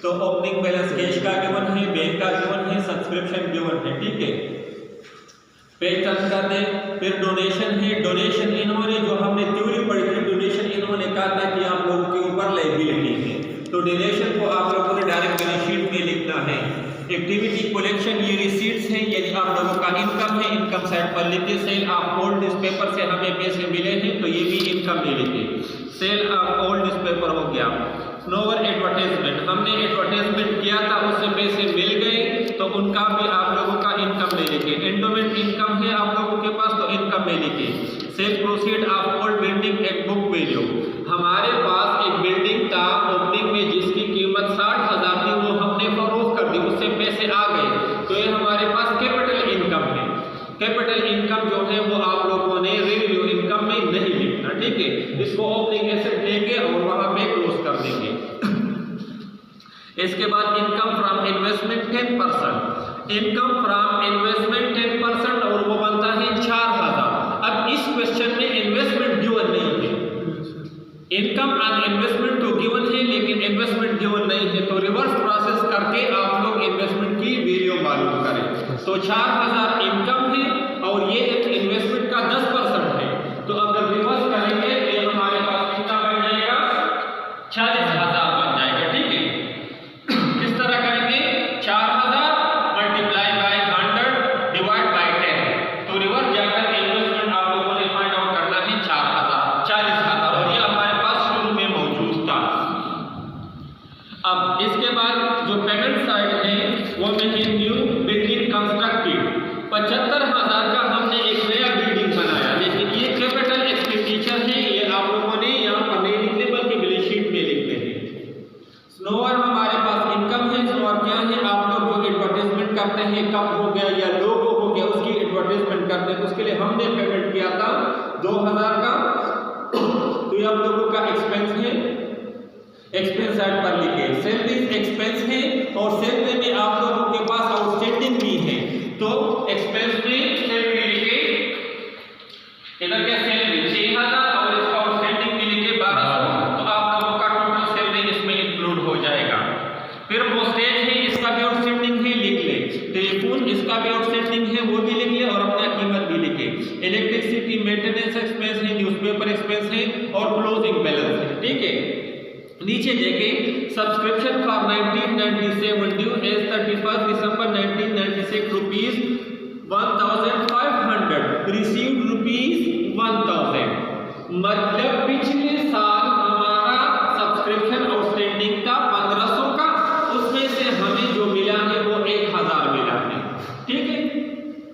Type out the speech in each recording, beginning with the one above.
तो opening balance cash का given है, बैंक का गिवन है, सब्सक्रिप्शन गिवन है, ठीक है। पेज टर्न कर दे। फिर डोनेशन है, डोनेशन इन्होंने जो हमने थ्योरी पढ़ी थी, डोनेशन इन्होंने कहा था कि आप लोगों के ऊपर लायबिलिटी है, तो डोनेशन को आप लोगों ने डायरेक्ट बैलेंस शीट में लिखना है। एक्टिविटी कलेक्शन ये रिसीट्स हैं, यदि आप लोगों का इनकम है, इनकम साइड पर लिखिए सेल ऑफ ओल्ड न्यूज़पेपर से हमें पैसे मिले हैं तो ये भी इनकम में लिखिए, सेल ऑफ ओल्ड न्यूज़पेपर हो गया। स्नोवर एडवर्टाइजमेंट, हमने एडवर्टाइजमेंट किया था, उससे पैसे मिल गए तो उनका भी आप लोगों का इनकम में लिखिए। एंडोमेंट इनकम है आप लोगों के पास तो इनकम में लिखिए। Cell proceed of old building at book value, हमारे पास एक बिल्डिंग था ओपनिंग में जिसकी कीमत 60,000 थी, वो हमने फरोख्त कर दी, उससे पैसे आ गए तो ये हमारे पास कैपिटल इनकम है। कैपिटल इनकम जो है वो आप लोगों ने रेवेन्यू इनकम में नहीं लिखना, ठीक है। इसको ओपनिंग एसेट लेंगे और वहां पे क्लोज कर देंगे। इसके बाद income from investment 10%, income from investment 10% और वो बनता है 4,000। अब इस क्वेश्चन में इन्वेस्टमेंट गिवन नहीं है, इनकम ऑन इन्वेस्टमेंट तो गिवन है लेकिन इन्वेस्टमेंट गिवन नहीं है, तो रिवर्स प्रोसेस करके आप लोग इन्वेस्टमेंट की वैल्यू मालूम करें। तो 4,000 इनकम है और ये एक इन्वेस्टमेंट का 10% है, तो अगर रिवर्स करेंगे तो हमारे पास कितना बन जाएगा, 40,000 बन जाएगा, ठीक है। किस तरह करेंगे, 4,000 मल्टीप्लाई बाय 100 डिवाइड बाय 10, तो रिवर्स जाकर इन्वेस्टमेंट आप लोगों ने फाइंड आउट करना है 40,000 और ये हमारे पास शुरू में मौजूद था। अब इसके बाद जो पेमेंट साइड है वो में है न्यू बिल्डिंग कंस्ट्रक्टेड, 75,000 का हमने एक नया बिल्डिंग बनाया, लेकिन ये कैपिटल एक्सपेंडिचर है, ये आप लोगों ने यहाँ पर नहीं लिखने बल्कि बैलेंस शीट में लिखते हैं। स्नोवर हमारे पास इनकम है, स्नोवर क्या है, आप लोग जो एडवर्टाइजमेंट करते हैं, कप हो गया या लोगो हो गया, उसकी एडवर्टाइजमेंट करते हैं, उसके लिए हमने पेमेंट किया था 2,000 का, तो ये आप लोगों का एक्सपेंस है, एक्सपेंस साइड पर लिखे। सैलरीज एक्सपेंस है और सैलरी में आप लोगों के पास आउटस्टैंडिंग भी है, तो एक्सपेंस में सैलरी लिखे, इधर क्या सैलरी 6,000 और इसका आउटस्टैंडिंग भी लिखे 1,200, तो आप लोगों का टोटल सैलरी इसमें इंक्लूड हो जाएगा। फिर पोस्टेज है, इसका भी आउटस्टैंडिंग है, लिख ले। टेलीफोन इसका भी आउटस्टैंडिंग है, वो भी लिख ले और अपना कीमत भी लिखे। इलेक्ट्रिसिटी मेंटेनेंस एक्सपेंस है, न्यूज़पेपर एक्सपेंस है और क्लोजिंग बैलेंस है, ठीक है। नीचे देखें subscription for 1997 due as 31 December 1996 rupees 1,500 received rupees 1,000, मतलब पिछले साल हमारा सब्सक्रिप्शन आउटस्टैंडिंग था 1,500 का, उसमें से हमें जो मिला है वो 1,000 मिला है, ठीक है।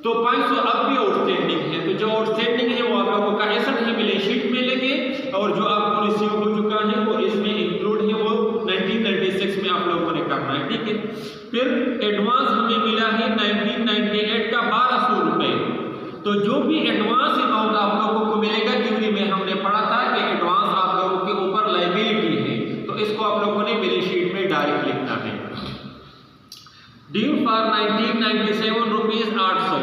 तो 500 अब भी आउटस्टैंडिंग है, तो जो आउटस्टैंडिंग है वो आप लोगों का एसेट है, बैलेंस शीट में लेंगे और जो आपको रिसीव हो चुका है वो इसमें इंक्लूड है, वो 1996 में आप लोगों ने करना है, ठीक है। फिर एडवांस हमें मिला है 1998 का 1,200 रुपए, तो जो भी एडवांस अमाउंट आप लोगों को मिलेगा, थ्योरी में हमने पढ़ा था कि एडवांस आप लोगों के ऊपर लायबिलिटी है, तो इसको आप लोगों ने बैलेंस शीट में डायरेक्ट लिखना है। ड्यू फॉर 1997 रुपीज 800,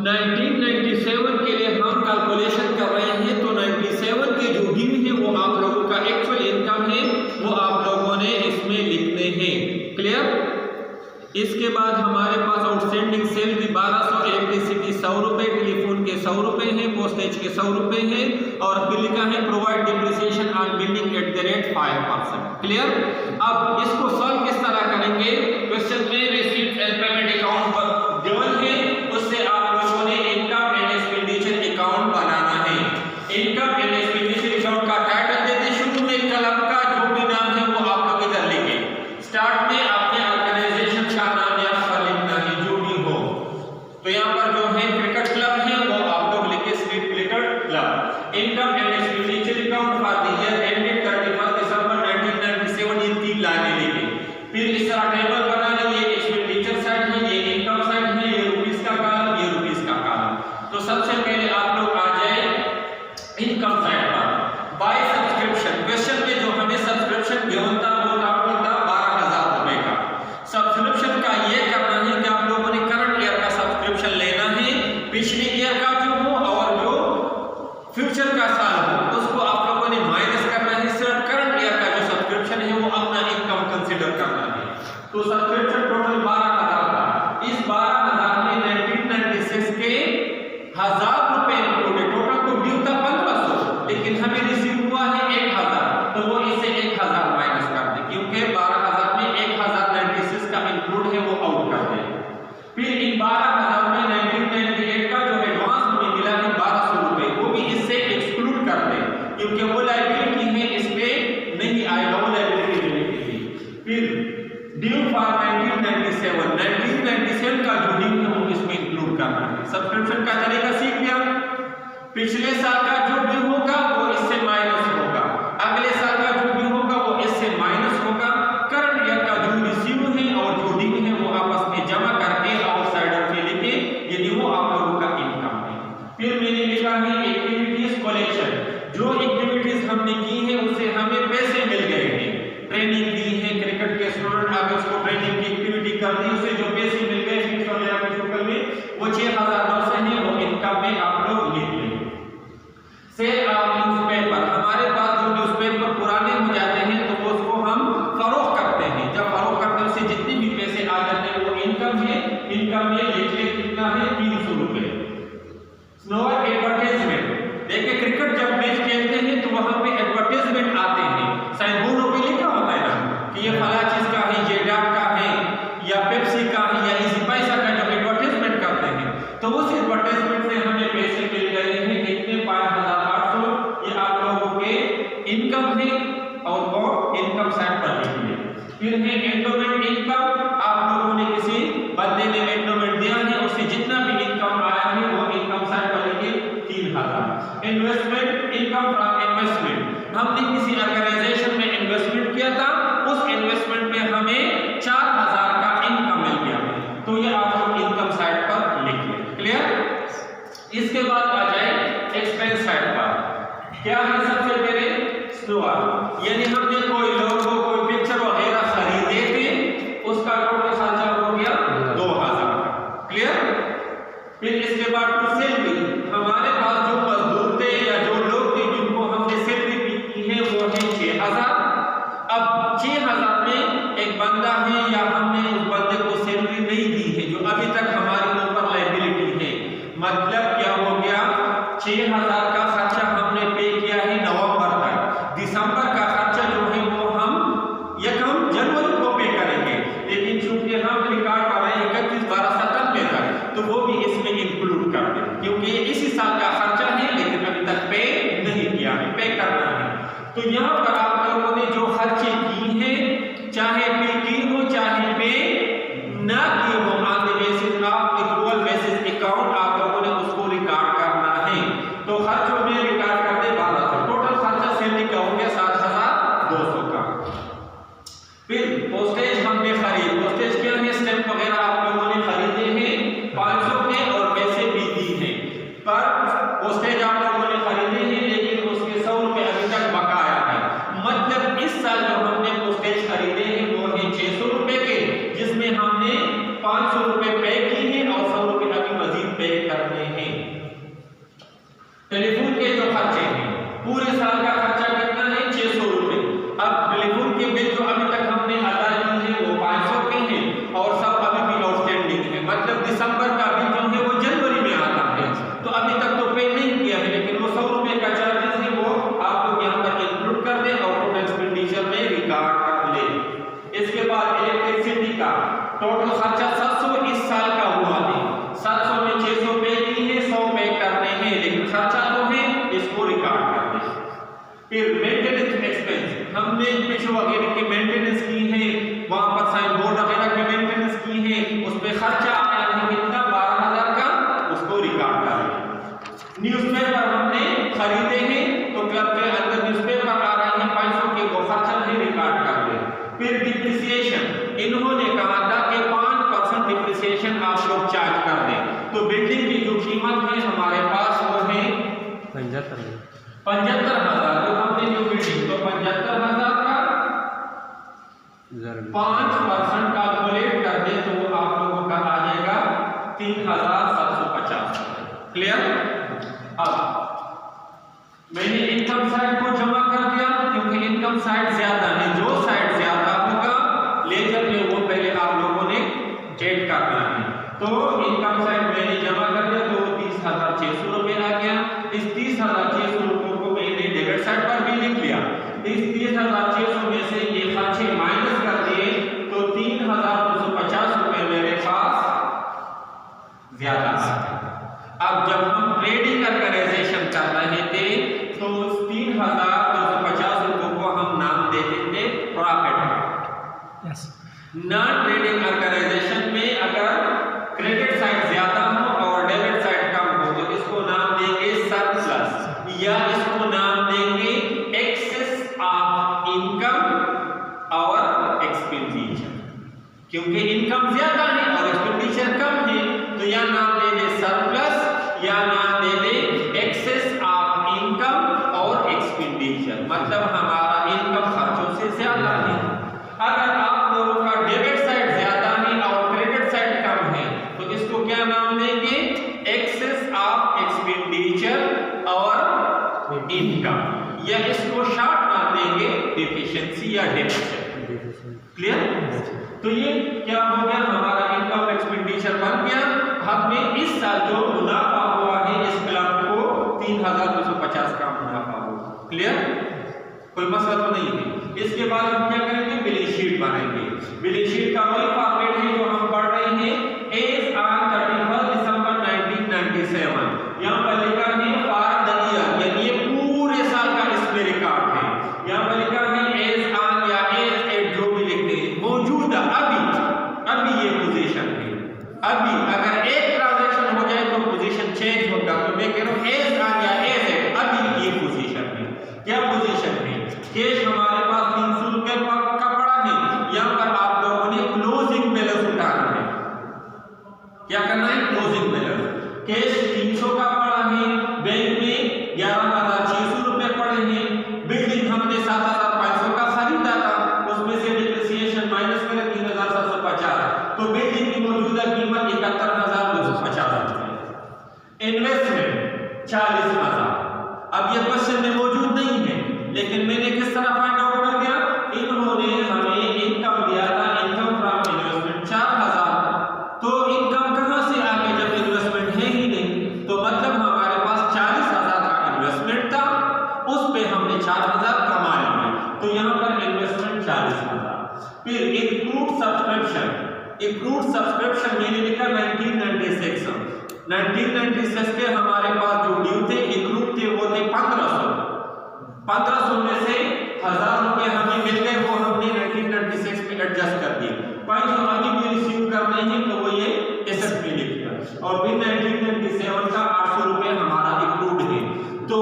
1997 के लिए हम कैलकुलेशन कर रहे हैं, तो 97 के जो ड्यू है वो आप लोगों का एक्चुअल इनकम है, वो आप लोगों ने इसमें लिखने हैं, क्लियर। इसके बाद हमारे पास आउटस्टैंडिंग सैलरी 1,200, इलेक्ट्रिसिटी 100 रुपए, टेलीफोन के 100 रुपए हैं, पोस्टेज के 100 रुपए हैं और फिर लिखा है provide depreciation on building at the rate 5%, clear. अब इसको सॉल्व किस तरह करेंगे, क्वेश्चन में receipts and payment account given है, उससे आप लोगों ने इनकम एंड एक्सपेंडिचर अकाउंट बनाना है। इनकम एंड एक्सपेंडिचर अकाउंट का टाइटल देते शुरू में कलम का जो भी नाम है वो आप लोग इधर लिखे, स्टार्ट में अपने ऑर्गेनाइजेशन का नाम यहाँ पर लिखना है जो भी हो, तो यहाँ पर जो है क्रिकेट क्लब है वो आप लोग लिखे street cricket club. Income and expenditure account for the year ended 31 दिसंबर 1997, ये 3 लाइनें लिखे। फिर इस तरह टेबल बना ले, ये एक्सपेंडिचर साइड है, ये इनकम साइड है, ये रुपीस का कॉलम, ये रुपीस का कॉलम। तो सबसे पहले आप लोग आ जाए इनकम साइड पर। बाय सब्सक्रिप्शन, क्वेश्चन में जो हमें सब्सक्रिप्शन गिवन था वो आपको था 12,000 रुपए का। सब्सक्रिप्शन का ये करना है कि आप लोगों ने करंट ईयर का सब्सक्रिप्शन लेना है, पिछले ईयर का जो हो और जो फ्यूचर का साल हो उसको आप लोगों ने माइनस करना है, सिर्फ करंट ईयर का जो सब्सक्रिप्शन है वो अपना इनकम कंसीडर करना है। तो सब्सक्रिप्शन टोटल 12,000 था। इस 12,000 में 1996 के 1000 रुपए इंक्लूडेड, टोटल तो ड्यू था 1500, लेकिन हमें रिसीव हुआ है 1000, तो वो इसे 1000 माइनस कर दे, क्योंकि 12,000 में 1096 का इंक्लूड है वो आउट कर दे। फिर इन 12,000 में 1998 का जो एडवांस हमें मिला है 1200 रुपए, वो भी इससे एक्सक्लूड कर दे, क्योंकि वो लायबिलिटी है, इसमें नहीं आएगा, वो लायबिलिटी रिलेटेड थी। फिर ड्यू फॉर 1997 का जो ड्यू है वो इसमें इंक्लूड करना है। सब्सक्रिप्शन का तरीका सीख लिया। पिछले साल का जो ड्यू होगा वो इससे माइनस होगा, अगले साल का जो ड्यू होगा वो इससे माइनस होगा, करंट ईयर का जो रिसीव है और जो ड्यू है वो आपस में जमा करके आउटसाइडर पे लिखे, यदि वो आप लोगों का इनकम है। फिर मैंने लिखा है एक्टिविटीज कलेक्शन, जो एक्टिविटीज हमने की है उससे हमें पैसे मिल गए हैं, ट्रेनिंग दी है, क्रिकेट के स्टूडेंट अगर उसको ट्रेनिंग की एक्टिविटी कर दी, उससे जो पैसे मिल गए फीस वगैरह के शक्ल में, वो 6,900 है, वो इनकम में आप लोग लिख लें। सेल ऑफ न्यूज़पेपर, हमारे पास जो न्यूज़पेपर पुराने हो जाते हैं तो वो उसको हम फरोख्त करते हैं, जब फरोख्त करते हैं उससे जितने भी पैसे आ जाते हैं वो इनकम है, इनकम में लिख ले कितना है 300 रुपए। स्नोर एडवर्टाइजमेंट, देखिए क्रिकेट जब मैच खेलते हैं तो वहां पे एडवर्टाइजमेंट आते हैं, साइन बोर्ड पे लिखा होता है ना कि ये फला चीज का है, जेडाट का है या पेप्सी का है या इजी पैसा का, जो एडवर्टाइजमेंट करते हैं तो उस एडवर्टाइजमेंट से हमें पैसे मिल गए हैं कितने 5,800, ये आप लोगों के इनकम है और वो इनकम साइड पर लिखिए। फिर है एंडोमेंट इनकम, आप लोगों ने किसी बंदे ने एंडोमेंट दिया है, उससे जितना भी इनकम आया है वो इनकम साइड पर लिखिए 3,000। इन्वेस्टमेंट इनकम फ्रॉम इन्वेस्टमेंट, हमने किसी ऑर्गेनाइजेशन में इन्वेस्टमेंट किया था, उस इन्वेस्टमेंट में हमें 4,000 का इनकम मिल गया, तो ये आप लोग इनकम साइड पर लिखिए। क्लियर? इसके बाद आ जाए एक्सपेंस साइड पर, क्या है सबसे पहले स्टोर, यानी हमने कोई लोगो कोई पिक्चर वगैरह खरीदे थे, उसका टोटल खर्चा हो गया 2,000। क्लियर? फिर इसके बाद सैलरी, हमारे पास जो मजदूर थे या जो लोग थे जिनको हमने सैलरी की है वो है 6,000। अब 6,000 में एक बंदा है या हमने उस बंदे को सैलरी नहीं दी है, जो अभी तक हमारे ऊपर लायबिलिटी है, मतलब क्या हो गया 6,000 का खर्चा हमने पे किया है नवंबर तक, दिसंबर का खर्चा जो है वो हम जनवरी को पे करेंगे, लेकिन चूंकि हम रिकॉर्ड कर रहे हैं 31/12/97 तक, तो वो भी इसमें इंक्लूड कर दें, क्योंकि इसी साल का खर्चा है लेकिन अभी तक पे नहीं किया है, पे करना है। तो यहाँ पर आप लोगों ने जो खर्चे की है, चाहे पे की हो चाहे पे ना की हो, on the basis of accrual basis account आप लोगों ने उसको रिकॉर्ड करना है। तो खर्चों में रिकॉर्ड कर दे 1200, टोटल खर्चा सैलरी का हो गया 7,200 का। फिर पोस्टेज हमने खरीद, पोस्टेज क्या है, स्टैंप वगैरह आप लोगों ने खरीदे हैं 500 के और पैसे भी दी हैं, पर पोस्टेज आप लोगों ने खरीदे हैं लेकिन उसके 100 रुपए अभी तक बकाया है, मतलब इस साल जो हमने पोस्टेज खरीदे हैं वो है 600 रुपए के, जिसमें हमने 500 रुपए पे की है और 100 रुपए अभी मजीद पे करने हैं। टेलीफोन के जो खर्चे हैं, पूरे साल का खर्चा कितना है 600 रुपए। अब टेलीफोन के बिल जो अभी तक हमने अदा की है वो 500 के हैं और सब अभी भी आउटस्टैंडिंग है, मतलब दिसंबर का बिल जो है वो जनवरी में आता है, तो अभी तक तो पे नहीं किया है, लेकिन वो 100 रुपए का चार्जेस है वो आप लोग यहाँ पर इंक्लूड कर दें और टोटल एक्सपेंडिचर में रिकॉर्ड कर लें। इसके बाद इलेक्ट्रिसिटी का टोटल खर्चा 700 इस साल का हुआ है, 700 में 600 पे की है, 100 पे करने हैं, लेकिन खर्चा तो है, इसको रिकॉर्ड कर दें। फिर मेंटेनेंस एक्सपेंस, हमने पिछो वगैरह की मेंटेनेंस की है, वहां पर साइन बोर्ड वगैरह की मेंटेनेंस की है, उस पे खर्चा आया है कितना 12,000 का, उसको रिकॉर्ड कर दें। न्यूज़पेपर हमने खरीदे हैं तो क्लब के अंदर न्यूज़पेपर आ रहे हैं 500 के, वो खर्चा है रिकॉर्ड कर दें। फिर डिप्रिसिएशन, इन्होंने कहा था कि 5% डिप्रिसिएशन आप लोग चार्ज कर दें, तो बिल्डिंग की जो कीमत है हमारे पास वो है 75,000, जो हमने जो बिल्डिंग, तो 75,000 का 5% कैलकुलेट कर दे तो आप लोगों का आ जाएगा 3,750। क्लियर? अब मैंने इनकम साइड को जमा कर दिया, क्योंकि इनकम साइड ज्यादा है, जो साइड ज्यादा होगा लेजर में वो पहले ऐड करना है। तो इनकम साइड मैंने जमा कर दिया तो 30,600 रुपए आ गया। इस 30,600 रुपए को मैंने डेबिट साइड पर भी लिख लिया। इस 30,600 में से ये खर्चे माइनस कर दिए तो 3,250 रुपए मेरे पास ज्यादा आ गया। अब जब हम ट्रेडिंग ऑर्गेनाइजेशन कर रहे थे तो 3,250 रुपए को हम नाम देते थे profit. Yes. Non trading organisation में अगर क्रेडिट साइड ज्यादा हो और डेबिट साइड कम हो तो इसको नाम देंगे सरप्लस या इसको नाम देंगे एक्सेस ऑफ इनकम और एक्सपेंडिचर। क्योंकि इनकम ज्यादा है और एक्सपेंडिचर कम है तो या नाम दे दे सरप्लस या नाम दे दे एक्सेस ऑफ इनकम और एक्सपेंडिचर। मतलब हमारा इनकम खर्चों से ज्यादा है। अगर आप लोगों का डेबिट साइड ज्यादा है और क्रेडिट साइड कम है तो इसको क्या नाम देंगे? एक्सेस ऑफ एक्सपेंडिचर और इनकम या इसको शॉर्ट नाम देंगे डिफिशिएंसी या डेफिसिट। क्लियर? तो ये क्या हो गया? हमारा इनकम एक्सपेंडिचर बन गया। हमें इस साल जो मुनाफा हुआ है इस क्लब को 3,250 का मुनाफा हुआ। क्लियर? कोई मसला तो नहीं है। इसके बाद हम क्या करेंगे? बैलेंस शीट बनाएंगे। बैलेंस शीट का वही फॉर्मेट है जो हम पढ़ रहे हैं एज ऑन 31 दिसंबर 1997। यहां पर लिखा है फॉर द ईयर, यानी ये पूरे साल का इसमें रिकॉर्ड है। यहां पर लिखा है एज ऑन या एज एट जो भी लिखते हैं मौजूदा अभी ये पोजीशन है। अभी अगर एक ट्रांजैक्शन हो जाए तो पोजीशन चेंज होगा। तो मैं कह रहा हूं एज ऑन या एज एट अभी ये पोजीशन है। क्या पोजीशन है? कैश हमारे पास 300 रुपए का पड़ा है। यहां पर आप लोगों ने क्लोजिंग बैलेंस उठाना है। क्या करना है? Closing balance. कैश 300 का पड़ा है, बैंक में 11,600 रुपए पड़े हैं। बिल्डिंग हमने 7,500 का खरीदा था, उसमें से डिप्रिसिएशन माइनस करें 3,750 तो बिल्डिंग की मौजूदा कीमत 71,250 रुपए। इन्वेस्टमेंट 40,000। अब ये क्वेश्चन में मौजूद नहीं है लेकिन मैंने किस तरह फाइंड आउट कर दिया? इन्होंने हमें इनकम दिया था, इनकम फ्रॉम इन्वेस्टमेंट 4,000। तो इनकम कहां से आ गई जब इन्वेस्टमेंट है ही नहीं? तो मतलब हमारे पास 40,000 का इन्वेस्टमेंट था, उस पे हमने 4,000 कमा लिए। तो यहां पर इन्वेस्टमेंट 40,000। फिर इंक्लूड सब्सक्रिप्शन मैंने लिखा 1996 के हमारे पास जो ड्यू थे इंक्लूड थे वो थे 1500 में से 1,000 रुपए हमें मिल गए, वो हमने 1996 में एडजस्ट कर दिए। 500 अभी भी रिसीव करने हैं तो वो ये एसेट में लिख दिया। और फिर 1997 का 800 रुपए हमारा इंक्लूड है। तो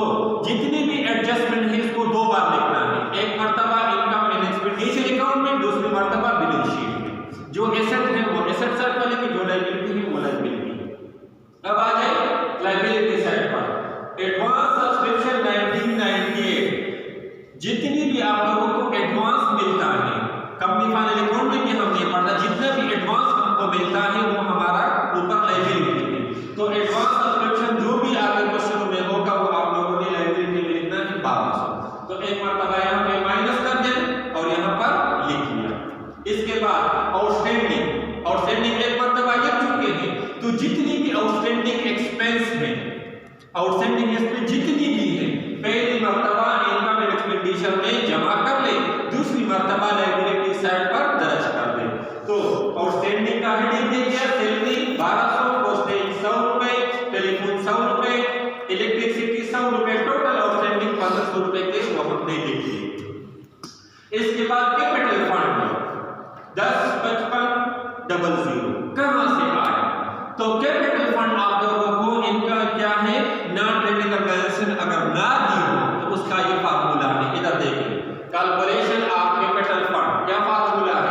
जितनी भी एडजस्टमेंट है इसको 2 बार लिखना है। एक मर्तबा इनकम एंड एक्सपेंडिचर अकाउंट में, दूसरी मर्तबा बैलेंस शीट में। जो एसेट है वो एसेट साइड पर लिखे, जो लायबिलिटी है वो लायबिलिटी। अब आ जाए लायबिलिटी साइड पर। Advance subscription 1998। जितनी भी आप लोगों को एडवांस मिलता है कंपनी फाइनल अकाउंट में भी हमने पढ़ा, जितना भी एडवांस हमको मिलता है वो हमारा ऊपर लायबिलिटी है। तो एडवांस सब्सक्रिप्शन जो भी आगे क्वेश्चन में होगा वो आप लोगों ने लायबिलिटी में लिखना है 1200। तो एक मर्तबा यहाँ पे माइनस कर दें और यहाँ पर लिख लिया। इसके बाद आउटस्टैंडिंग एक मर्तबा लिख चुके हैं। तो जितनी भी आउटस्टैंडिंग एक्सपेंस है, आउटस्टैंडिंग एक्सपेंस जितनी भी है, पहली मर्तबा इनकम एंड एक्सपेंडिचर में जमा कर ले, दूसरी मर्तबा लायबिलिटी साइड पर दर्ज कर दे। तो आउटस्टैंडिंग का हेडिंग दे दिया सैलरी 1200, पोस्टेज 100 रुपए, टेलीफोन 100 रुपए, इलेक्ट्रिसिटी 100 रुपए, टोटल आउटस्टैंडिंग 1500 रुपए के वो हमने लिख दिए। इसके बाद कैपिटल फंड 10,55,00 कहां से आया? तो कैपिटल फंड आप लोगों को इनका क्या है, नॉन ट्रेडिंग ऑर्गेनाइजेशन अगर ना दी हो तो उसका ये फार्मूला है। इधर देखिए, कैलकुलेशन ऑफ कैपिटल फंड क्या फार्मूला है?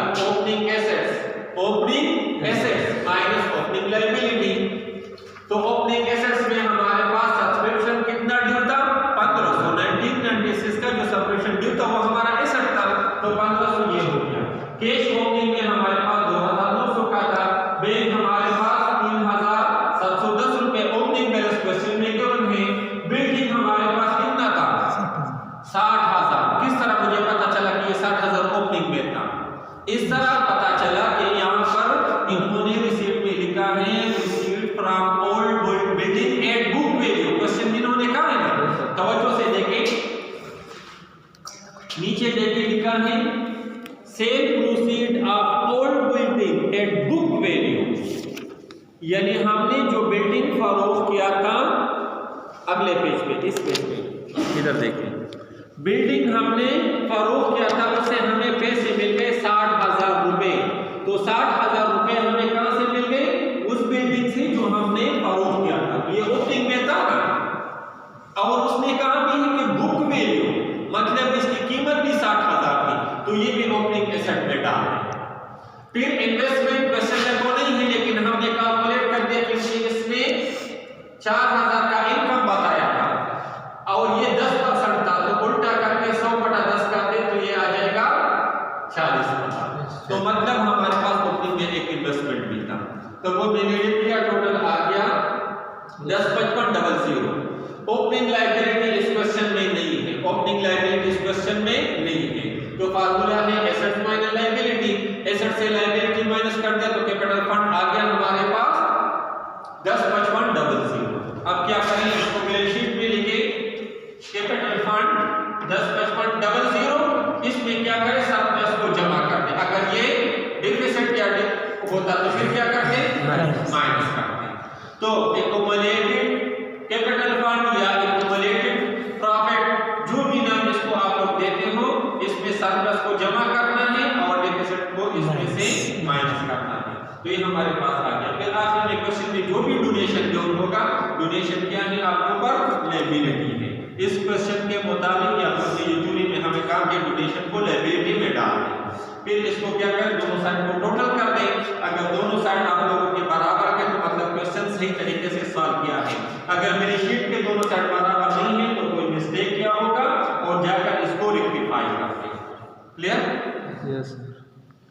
है cell proceed of old building at book value, यानी हमने जो बिल्डिंग फरोख्त किया था, अगले पेज पे, इस पेज पे इधर देखें, बिल्डिंग हमने फरोख्त किया था, उससे हमें पैसे मिल गए 60,000 रुपए। तो 60,000 रुपए हमें कहां से मिल गए? उस बिल्डिंग से जो हमने फरोख्त किया था। ये ओपनिंग में था ना, और उसने कहा भी है कि बुक वैल्यू, मतलब इसकी कीमत भी 60,000 थी, तो ये भी ओपनिंग एसेट में डाल है। फिर इन्वेस्टमेंट क्वेश्चन वो नहीं है, लेकिन हमने कैलकुलेट कर दिया क्योंकि इसमें 4,000 का इनकम बताया था और ये 10% था, तो उल्टा करके 100/10 कर दे तो ये आ जाएगा 40%। तो मतलब हमारे पास ओपनिंग में एक इन्वेस्टमेंट भी था, तो वो बेनिफिट का टोटल आ गया 10,55,00। ओपनिंग लायबिलिटी इस क्वेश्चन में नहीं है, ओपनिंग लायबिलिटी इस क्वेश्चन में नहीं है। तो फार्मूला है एसेट्स माइनस लायबिलिटी, एसेट से लायबिलिटी माइनस कर दिया तो कैपिटल फंड आ गया हमारे पास 10,55,00। अब क्या करें, इसको बैलेंस शीट में लिखे कैपिटल फंड 10,55,00, इसमें क्या करें, सरप्लस को जमा कर दे। अगर ये डिफिसिट या होता तो फिर क्या करते, माइनस करते। तो एक्युमुलेटेड कैपिटल फंड या एक्युमुलेटेड प्रॉफिट, जो भी नाम इसको आप लोग देते हो, इसमें सरप्लस को जमा करना है और डेफिसिट को इसमें से माइनस करना है। तो ये हमारे पास आ गया। फिर आखिर में क्वेश्चन में जो भी डोनेशन जो होगा, डोनेशन क्या है, आपके ऊपर लायबिलिटी है। इस क्वेश्चन के मुताबिक या फिर यूजुअली में हमें कहा कि डोनेशन को लायबिलिटी में डाल दें। फिर इसको क्या करें, दोनों साइड को टोटल कर दें। अगर दोनों साइड आप लोगों के बराबर है तो मतलब क्वेश्चन सही तरीके से सॉल्व किया है। अगर मेरी शीट के दोनों साइड बराबर नहीं है तो कोई मिस्टेक क्या होगा और जाकर इसको रेक्टिफाई करते हैं। क्लियर? Yes sir.